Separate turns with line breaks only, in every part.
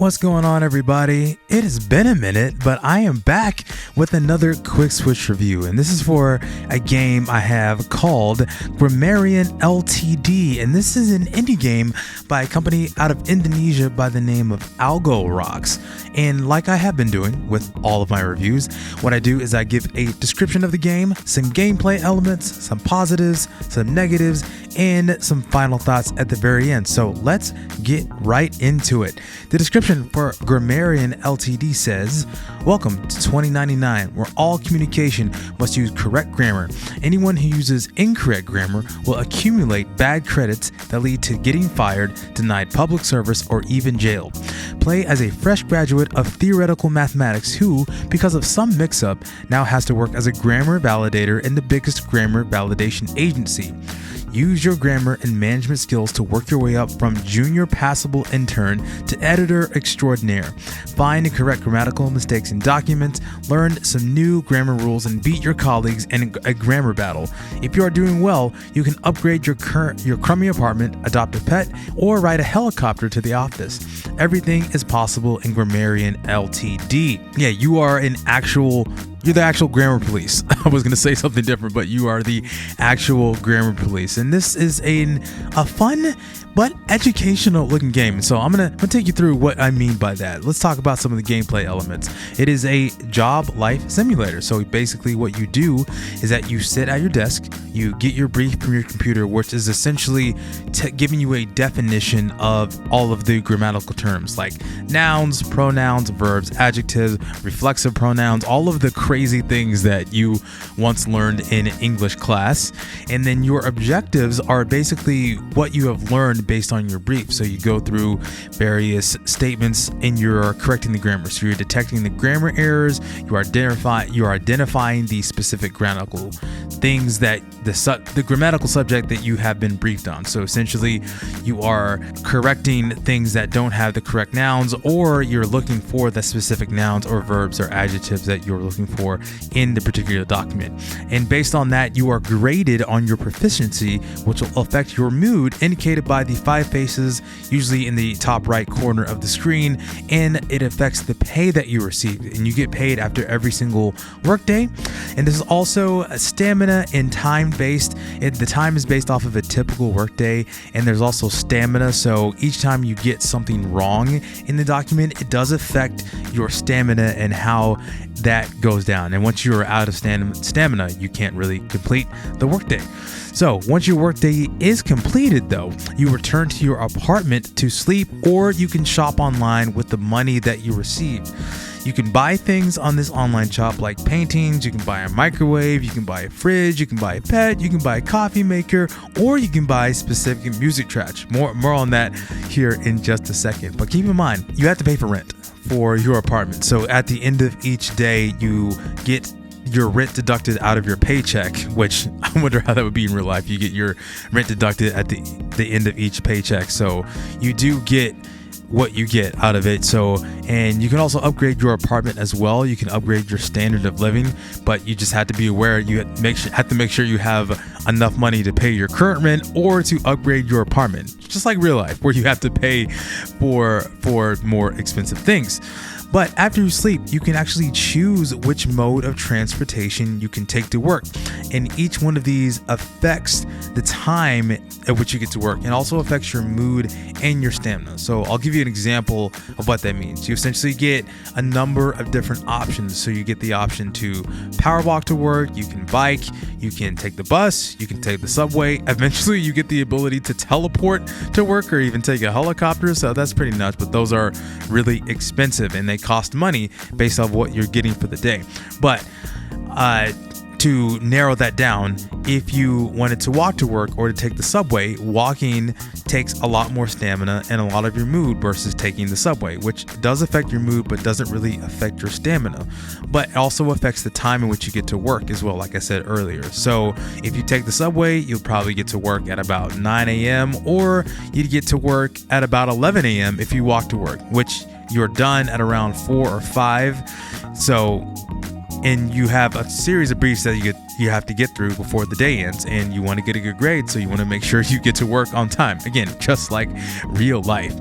What's going on, everybody? It has been a minute, but I am back with another quick switch review, and this is for a game I have called Grammarian LTD, and this is an indie game by a company out of Indonesia by the name of Algo Rocks. And like I have been doing with all of my reviews, what I do is I give a description of the game, some gameplay elements, some positives, some negatives, and some final thoughts at the very end. So let's get right into it. The description for Grammarian LTD says, "Welcome to 2099, where all communication must use correct grammar. Anyone who uses incorrect grammar will accumulate bad credits that lead to getting fired, denied public service, or even jail. Play as a fresh graduate of theoretical mathematics who, because of some mix-up, now has to work as a grammar validator in the biggest grammar validation agency. Use your grammar and management skills to work your way up from junior passable intern to editor extraordinaire. Find and correct grammatical mistakes in documents, learn some new grammar rules, and beat your colleagues in a grammar battle. If you are doing well, you can upgrade your crummy apartment, adopt a pet, or ride a helicopter to the office. Everything is possible in Grammarian LTD." Yeah, you're the actual grammar police. I was going to say something different, but you are the actual grammar police. And this is a fun but educational looking game. So I'm gonna take you through what I mean by that. Let's talk about some of the gameplay elements. It is a job life simulator. So basically what you do is that you sit at your desk, you get your brief from your computer, which is essentially giving you a definition of all of the grammatical terms like nouns, pronouns, verbs, adjectives, reflexive pronouns, all of the crazy things that you once learned in English class. And then your objectives are basically what you have learned based on your brief. So you go through various statements and you're correcting the grammar. So you're detecting the grammar errors, you're identifying the specific grammatical things that the grammatical subject that you have been briefed on. So essentially you are correcting things that don't have the correct nouns, or you're looking for the specific nouns or verbs or adjectives that you're looking for in the particular document. And based on that, you are graded on your proficiency, which will affect your mood, indicated by the 5 faces, usually in the top right corner of the screen, and it affects the pay that you receive. And you get paid after every single workday. And this is also stamina and time based. The time is based off of a typical workday, and there's also stamina. So each time you get something wrong in the document, it does affect your stamina and how that goes down. And once you're out of stamina, you can't really complete the workday. So once your workday is completed, though, you return to your apartment to sleep, or you can shop online with the money that you received. You can buy things on this online shop like paintings, you can buy a microwave, you can buy a fridge, you can buy a pet, you can buy a coffee maker, or you can buy specific music tracks. More on that here in just a second. But keep in mind, you have to pay for rent for your apartment. So at the end of each day, you get your rent deducted out of your paycheck, which I wonder how that would be in real life. You get your rent deducted at the end of each paycheck. So you do get what you get out of it. So, and you can also upgrade your apartment as well. You can upgrade your standard of living, but you just have to be aware you have to make sure you have enough money to pay your current rent or to upgrade your apartment, just like real life, where you have to pay for more expensive things. But after you sleep, you can actually choose which mode of transportation you can take to work. And each one of these affects the time at which you get to work, and also affects your mood and your stamina. So I'll give you an example of what that means. You essentially get a number of different options. So you get the option to power walk to work, you can bike, you can take the bus, you can take the subway. Eventually you get the ability to teleport to work or even take a helicopter. So that's pretty nuts, but those are really expensive and they cost money based off what you're getting for the day. But to narrow that down, if you wanted to walk to work or to take the subway, walking takes a lot more stamina and a lot of your mood versus taking the subway, which does affect your mood but doesn't really affect your stamina. But it also affects the time in which you get to work as well, like I said earlier. So if you take the subway, you'll probably get to work at about 9 a.m. or you'd get to work at about 11 a.m. if you walk to work, which you're done at around 4 or 5. So, and you have a series of briefs that you have to get through before the day ends, and you want to get a good grade, so you want to make sure you get to work on time. Again, just like real life.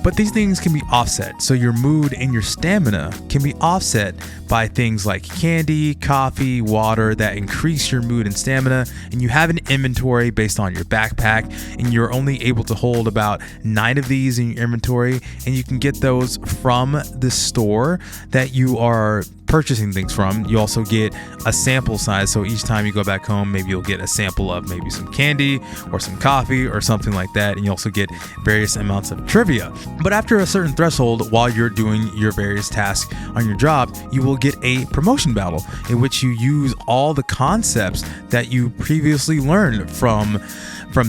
But these things can be offset. So your mood and your stamina can be offset by things like candy, coffee, water that increase your mood and stamina. And you have an inventory based on your backpack, and you're only able to hold about 9 of these in your inventory. And you can get those from the store that you are purchasing things from. You also get a sample size, so each time you go back home, maybe you'll get a sample of maybe some candy or some coffee or something like that, and you also get various amounts of trivia. But after a certain threshold, while you're doing your various tasks on your job, you will get a promotion battle in which you use all the concepts that you previously learned from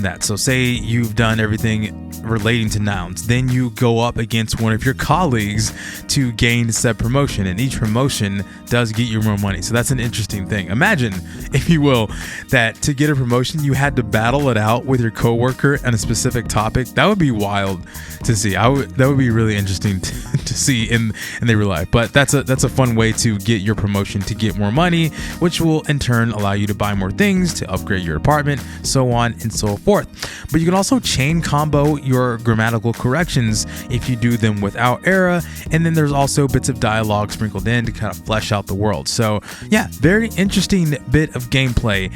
that. So say you've done everything relating to nouns, then you go up against one of your colleagues to gain said promotion, and each promotion does get you more money. So that's an interesting thing. Imagine, if you will, that to get a promotion you had to battle it out with your coworker on a specific topic. That would be wild to see. That would be really interesting to see in their real life. But that's a fun way to get your promotion, to get more money, which will in turn allow you to buy more things, to upgrade your apartment, so on and so forth. But you can also chain combo your grammatical corrections if you do them without error, and then there's also bits of dialogue sprinkled in to kind of flesh out the world. So yeah, very interesting bit of gameplay.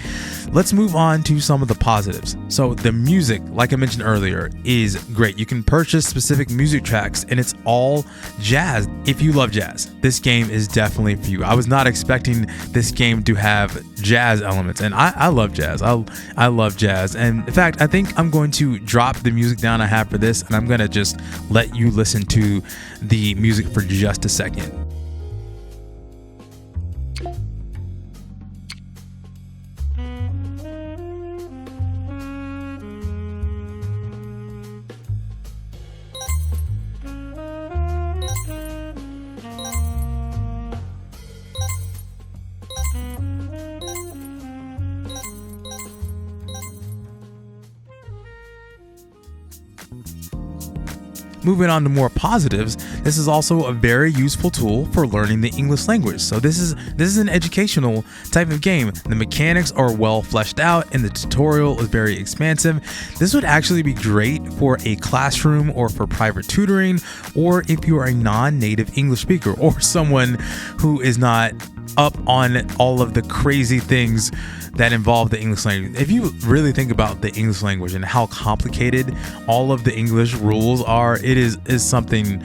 Let's move on to some of the positives. So the music, like I mentioned earlier, is great. You can purchase specific music tracks, and it's all jazz. If you love jazz, this game is definitely for you. I was not expecting this game to have jazz elements, and I love jazz. I love jazz, and in fact, I think I'm going to drop the music down I have for this, and I'm going to just let you listen to the music for just a second. Moving on to more positives, this is also a very useful tool for learning the English language. So this is an educational type of game. The mechanics are well fleshed out, and the tutorial is very expansive. This would actually be great for a classroom or for private tutoring, or if you are a non-native English speaker or someone who is not up on all of the crazy things that involve the English language. If you really think about the English language and how complicated all of the English rules are, it is something,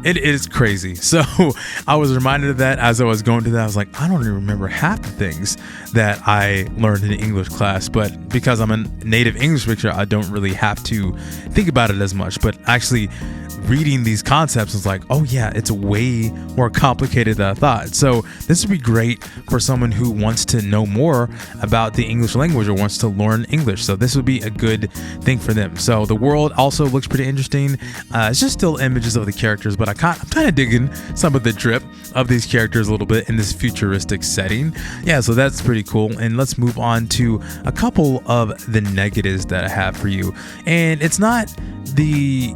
it is crazy. So I was reminded of that as I was going to that. I was like, I don't even remember half the things that I learned in English class, but because I'm a native English speaker, I don't really have to think about it as much. But actually reading these concepts is like, oh yeah, it's way more complicated than I thought. So this would be great for someone who wants to know more about the English language or wants to learn English. So this would be a good thing for them. So the world also looks pretty interesting. It's just still images of the characters, but I'm kind of digging some of the drip of these characters a little bit in this futuristic setting. Yeah, so that's pretty cool. And let's move on to a couple of the negatives that I have for you. And it's not the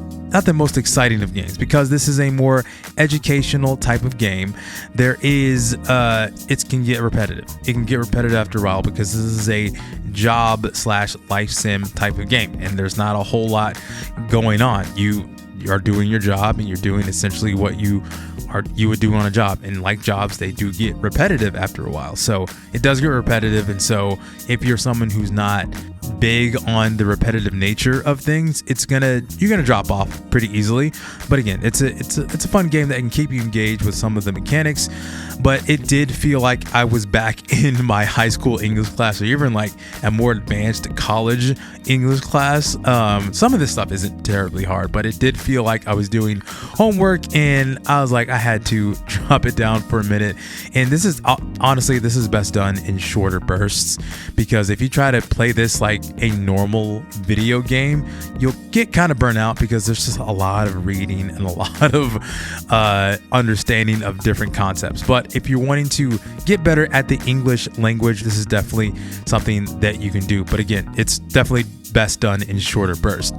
most exciting of games, because this is a more educational type of game. There is it can get repetitive. It can get repetitive after a while, because this is a job/life sim type of game, and there's not a whole lot going on. You are doing your job, and you're doing essentially what you would do on a job, and like jobs, they do get repetitive after a while. So it does get repetitive, and so if you're someone who's not big on the repetitive nature of things, you're gonna drop off pretty easily. But again, it's a fun game that can keep you engaged with some of the mechanics. But it did feel like I was back in my high school English class, or even like a more advanced college English class. Some of this stuff isn't terribly hard, but it did feel like I was doing homework, and I was like, I had to drop it down for a minute. And this is honestly, this is best done in shorter bursts, because if you try to play this like a normal video game, you'll get kind of burnt out, because there's just a lot of reading and a lot of understanding of different concepts. But if you're wanting to get better at the English language, this is definitely something that you can do. But again, it's definitely best done in shorter bursts.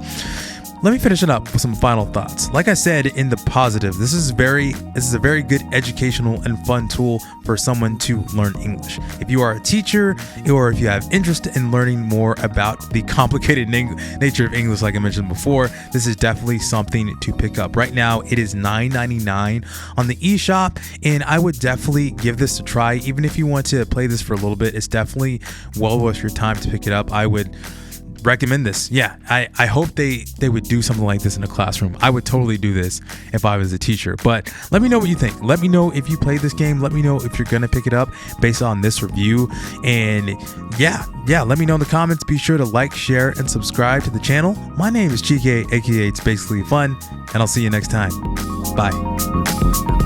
let me finish it up with some final thoughts. Like I said, in the positive, this is a very good educational and fun tool for someone to learn English. If you are a teacher or if you have interest in learning more about the complicated nature of English, like I mentioned before, this is definitely something to pick up. Right now, it is $9.99 on the eShop, and I would definitely give this a try. Even if you want to play this for a little bit, it's definitely well worth your time to pick it up. I would recommend this. Yeah, I hope they would do something like this in a classroom. I would totally do this if I was a teacher. But let me know what you think. Let me know if you played this game. Let me know if you're gonna pick it up based on this review. And yeah, let me know in the comments. Be sure to like, share, and subscribe to the channel. My name is Chike, aka It's Basically Fun, and I'll see you next time. Bye.